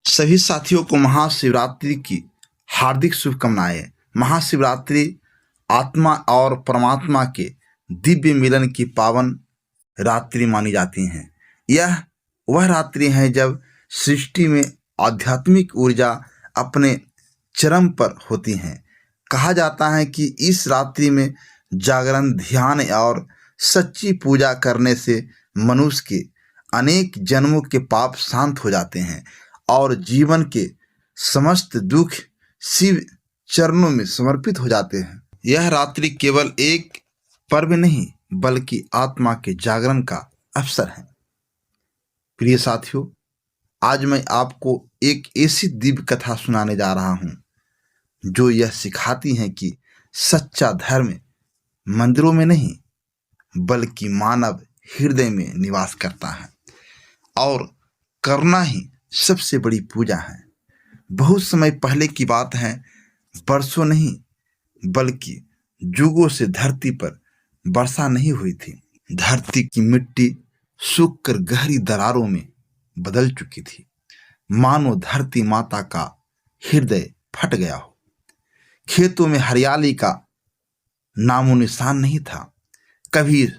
सभी साथियों को महाशिवरात्रि की हार्दिक शुभकामनाएं। महाशिवरात्रि आत्मा और परमात्मा के दिव्य मिलन की पावन रात्रि मानी जाती हैं। यह वह रात्रि है जब सृष्टि में आध्यात्मिक ऊर्जा अपने चरम पर होती हैं। कहा जाता है कि इस रात्रि में जागरण, ध्यान और सच्ची पूजा करने से मनुष्य के अनेक जन्मों के पाप शांत हो जाते हैं और जीवन के समस्त दुख शिव चरणों में समर्पित हो जाते हैं। यह रात्रि केवल एक पर्व नहीं बल्कि आत्मा के जागरण का अवसर है। प्रिय साथियों, आज मैं आपको एक ऐसी दिव्य कथा सुनाने जा रहा हूं जो यह सिखाती है कि सच्चा धर्म मंदिरों में नहीं बल्कि मानव हृदय में निवास करता है और करना ही सबसे बड़ी पूजा है। बहुत समय पहले की बात है, बरसों नहीं बल्कि युगों से धरती पर वर्षा नहीं हुई थी। धरती की मिट्टी सूख कर गहरी दरारों में बदल चुकी थी, मानो धरती माता का हृदय फट गया हो। खेतों में हरियाली का नामो निशान नहीं था। कभी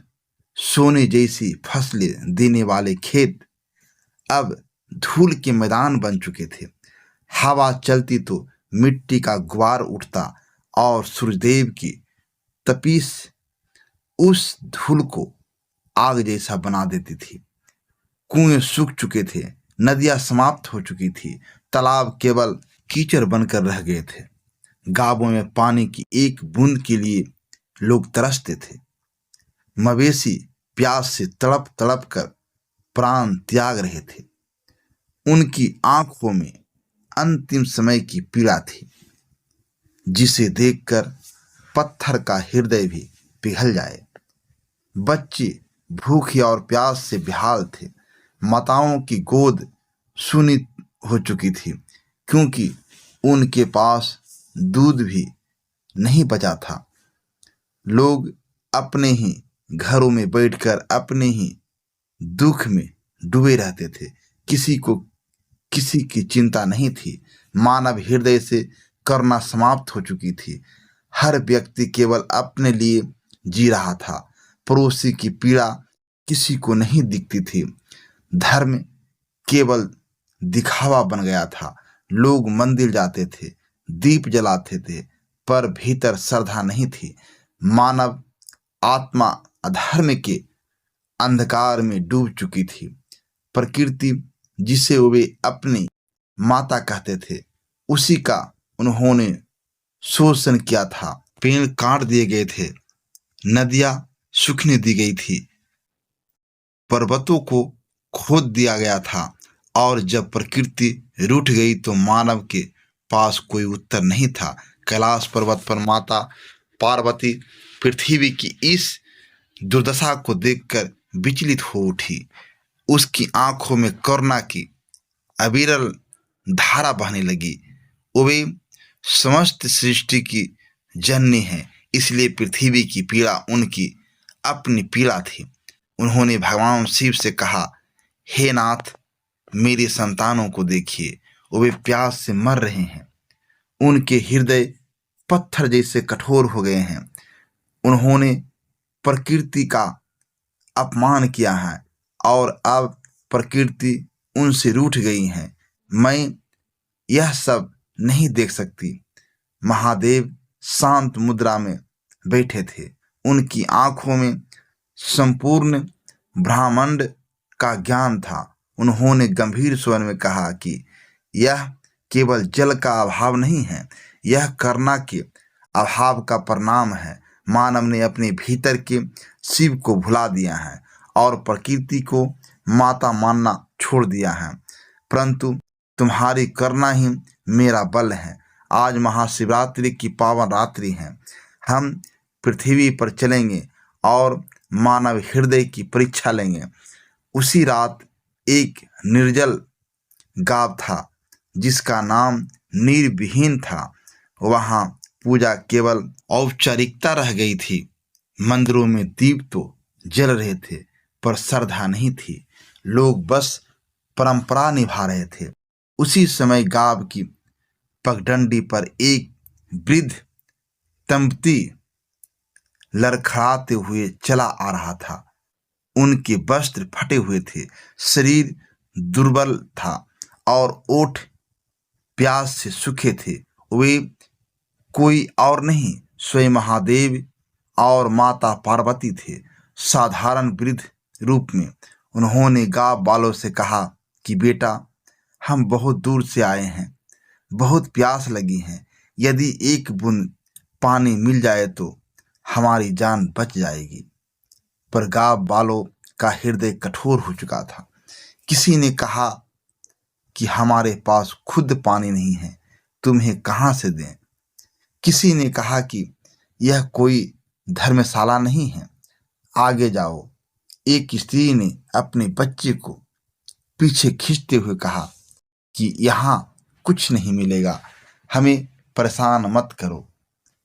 सोने जैसी फसलें देने वाले खेत अब धूल के मैदान बन चुके थे। हवा चलती तो मिट्टी का गुबार उठता और सूर्यदेव की तपिश उस धूल को आग जैसा बना देती थी। कुएं सूख चुके थे, नदियां समाप्त हो चुकी थी, तालाब केवल कीचड़ बनकर रह गए थे। गांवों में पानी की एक बूंद के लिए लोग तरसते थे। मवेशी प्यास से तड़प तड़प कर प्राण त्याग रहे थे। उनकी आंखों में अंतिम समय की पीड़ा थी, जिसे देखकर पत्थर का हृदय भी पिघल जाए। बच्चे भूखे और प्यास से बेहाल थे। माताओं की गोद सूनी हो चुकी थी, क्योंकि उनके पास दूध भी नहीं बचा था। लोग अपने ही घरों में बैठकर अपने ही दुख में डूबे रहते थे। किसी को किसी की चिंता नहीं थी। मानव हृदय से करुणा समाप्त हो चुकी थी। हर व्यक्ति केवल अपने लिए जी रहा था। पड़ोसी की पीड़ा किसी को नहीं दिखती थी। धर्म केवल दिखावा बन गया था। लोग मंदिर जाते थे, दीप जलाते थे, पर भीतर श्रद्धा नहीं थी। मानव आत्मा अधर्म के अंधकार में डूब चुकी थी। प्रकृति, जिसे वे अपनी माता कहते थे, उसी का उन्होंने शोषण किया था। पेड़ काट दिए गए थे, नदियां सूखने दी गई थी, पर्वतों को खोद दिया गया था। और जब प्रकृति रूठ गई तो मानव के पास कोई उत्तर नहीं था। कैलाश पर्वत पर माता पार्वती पृथ्वी की इस दुर्दशा को देखकर विचलित हो उठी। उसकी आंखों में करुणा की अविरल धारा बहने लगी। वे समस्त सृष्टि की जननी है, इसलिए पृथ्वी की पीड़ा उनकी अपनी पीड़ा थी। उन्होंने भगवान शिव से कहा, हे नाथ, मेरे संतानों को देखिए, वे प्यास से मर रहे हैं। उनके हृदय पत्थर जैसे कठोर हो गए हैं। उन्होंने प्रकृति का अपमान किया है और अब प्रकृति उनसे रूठ गई है। मैं यह सब नहीं देख सकती। महादेव शांत मुद्रा में बैठे थे। उनकी आंखों में संपूर्ण ब्रह्मांड का ज्ञान था। उन्होंने गंभीर स्वर में कहा कि यह केवल जल का अभाव नहीं है, यह करुणा के अभाव का परिणाम है। मानव ने अपने भीतर के शिव को भुला दिया है और प्रकृति को माता मानना छोड़ दिया है। परंतु तुम्हारी करुणा ही मेरा बल है। आज महाशिवरात्रि की पावन रात्रि है। हम पृथ्वी पर चलेंगे और मानव हृदय की परीक्षा लेंगे। उसी रात एक निर्जल गांव था जिसका नाम निर्विहीन था। वहां पूजा केवल औपचारिकता रह गई थी। मंदिरों में दीप तो जल रहे थे, पर श्रद्धा नहीं थी। लोग बस परंपरा निभा रहे थे। उसी समय गाँव की पगडंडी पर एक वृद्ध दंपति लड़खड़ाते हुए चला आ रहा था। उनके वस्त्र फटे हुए थे, शरीर दुर्बल था और ओठ प्यास से सूखे थे। वे कोई और नहीं, स्वयं महादेव और माता पार्वती थे, साधारण वृद्ध रूप में। उन्होंने गांव वालों से कहा कि बेटा, हम बहुत दूर से आए हैं, बहुत प्यास लगी है। यदि एक बूंद पानी मिल जाए तो हमारी जान बच जाएगी। पर गांव वालों का हृदय कठोर हो चुका था। किसी ने कहा कि हमारे पास खुद पानी नहीं है, तुम्हें कहाँ से दें। किसी ने कहा कि यह कोई धर्मशाला नहीं है, आगे जाओ। एक स्त्री ने अपने बच्चे को पीछे खींचते हुए कहा कि यहाँ कुछ नहीं मिलेगा, हमें परेशान मत करो।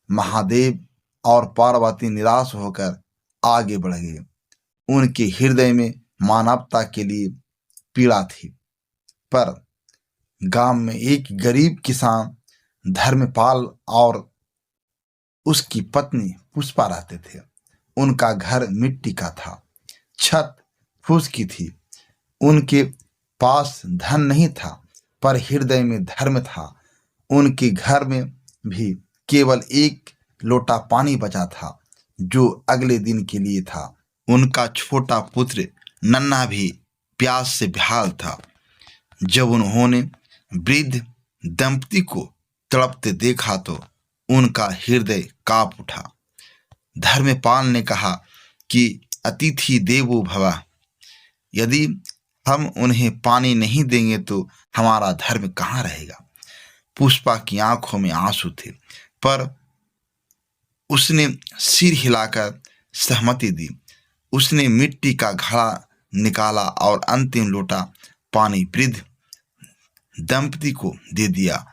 महादेव और पार्वती निराश होकर आगे बढ़ गए। उनके हृदय में मानवता के लिए पीड़ा थी। पर गांव में एक गरीब किसान धर्मपाल और उसकी पत्नी पुष्पा रहते थे। उनका घर मिट्टी का था, छत फूस की थी। उनके पास धन नहीं था, पर हृदय में धर्म था। उनके घर में भी केवल एक लोटा पानी बचा था, जो अगले दिन के लिए था। उनका छोटा पुत्र नन्हा भी प्यास से बेहाल था। जब उन्होंने वृद्ध दंपति को तड़पते देखा तो उनका हृदय कांप उठा। धर्मपाल ने कहा कि अतिथि देवो भव, यदि हम उन्हें पानी नहीं देंगे तो हमारा धर्म कहाँ रहेगा। पुष्पा की आंखों में आंसू थे, पर उसने सिर हिलाकर सहमति दी। उसने मिट्टी का घड़ा निकाला और अंतिम लोटा पानी वृद्ध दंपति को दे दिया।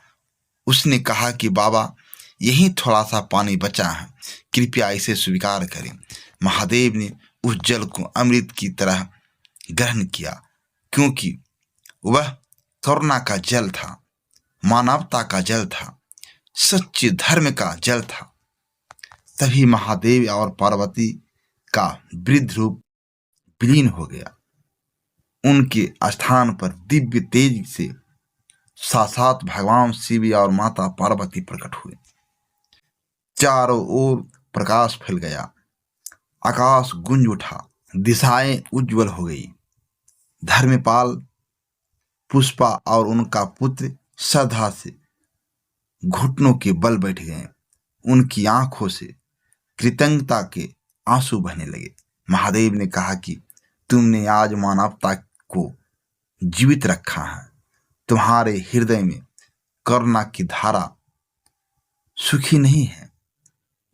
उसने कहा कि बाबा, यही थोड़ा सा पानी बचा है, कृपया इसे स्वीकार करें। महादेव ने उस जल को अमृत की तरह ग्रहण किया, क्योंकि वह करुणा का जल था, मानवता का जल था, सच्चे धर्म का जल था। तभी महादेव और पार्वती का वृद्ध रूप विलीन हो गया। उनके स्थान पर दिव्य तेज से साक्षात भगवान शिव और माता पार्वती प्रकट हुए। चारों ओर प्रकाश फैल गया, आकाश गूंज उठा, दिशाएं उज्जवल हो गई। धर्मपाल, पुष्पा और उनका पुत्र श्रद्धा से घुटनों के बल बैठ गए। उनकी आंखों से कृतज्ञता के आंसू बहने लगे। महादेव ने कहा कि तुमने आज मानवता को जीवित रखा है। तुम्हारे हृदय में करुणा की धारा सूखी नहीं है।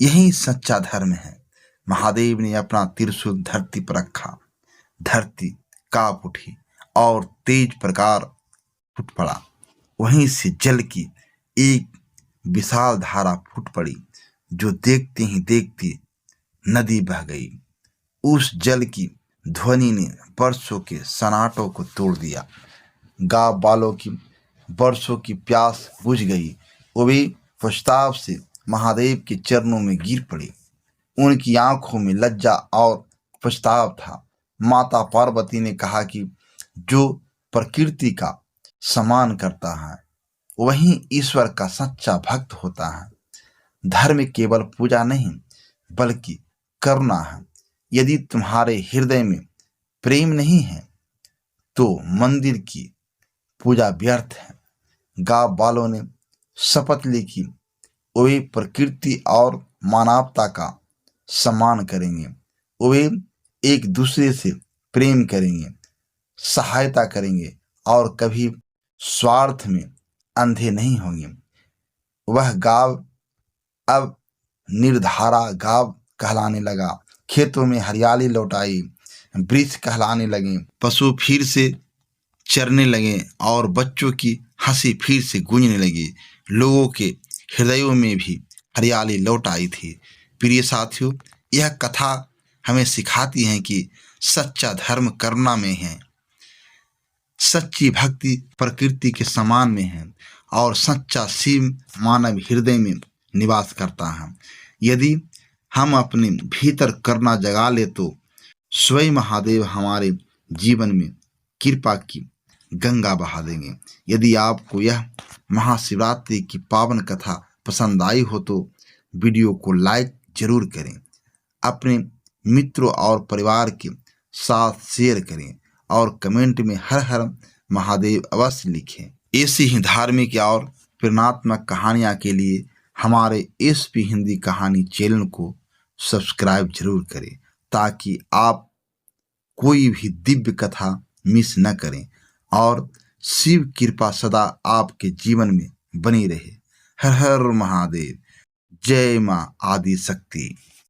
यही सच्चा धर्म है। महादेव ने अपना त्रिशूल धरती पर रखा। धरती कांप उठी और तेज प्रकार फूट पड़ा। वहीं से जल की एक विशाल धारा फूट पड़ी, जो देखते ही देखते नदी बह गई। उस जल की ध्वनि ने वर्षों के सन्नाटों को तोड़ दिया। गांव वालों की वर्षों की प्यास बुझ गई। वो भी पछताव से महादेव के चरणों में गिर पड़ी। उनकी आंखों में लज्जा और पछताव था। माता पार्वती ने कहा कि जो प्रकृति का सम्मान करता है वही ईश्वर का सच्चा भक्त होता है। धर्म केवल पूजा नहीं, बल्कि करुणा है। यदि तुम्हारे हृदय में प्रेम नहीं है तो मंदिर की पूजा व्यर्थ है। गांव वालों ने शपथ ली कि वे प्रकृति और मानवता का सम्मान करेंगे। वे एक दूसरे से प्रेम करेंगे, सहायता करेंगे और कभी स्वार्थ में अंधे नहीं होंगे। वह गांव अब निर्धारा गांव कहलाने लगा। खेतों में हरियाली लौट आई, वृक्ष कहलाने लगे, पशु फिर से चरने लगे और बच्चों की हंसी फिर से गूंजने लगी। लोगों के हृदयों में भी हरियाली लौट आई थी। प्रिय साथियों, यह कथा हमें सिखाती है कि सच्चा धर्म करुणा में है। सच्ची भक्ति प्रकृति के समान में है और सच्चा शिव मानव हृदय में निवास करता है। यदि हम अपने भीतर करना जगा ले तो स्वयं महादेव हमारे जीवन में कृपा की गंगा बहा देंगे। यदि आपको यह महाशिवरात्रि की पावन कथा पसंद आई हो तो वीडियो को लाइक जरूर करें, अपने मित्रों और परिवार के साथ शेयर करें और कमेंट में हर हर महादेव अवश्य लिखें। ऐसी ही धार्मिक और प्रेरणात्मक कहानियाँ के लिए हमारे एसपी हिंदी कहानी चैनल को सब्सक्राइब जरूर करें ताकि आप कोई भी दिव्य कथा मिस न करें और शिव कृपा सदा आपके जीवन में बनी रहे। हर हर महादेव। जय मां आदि शक्ति।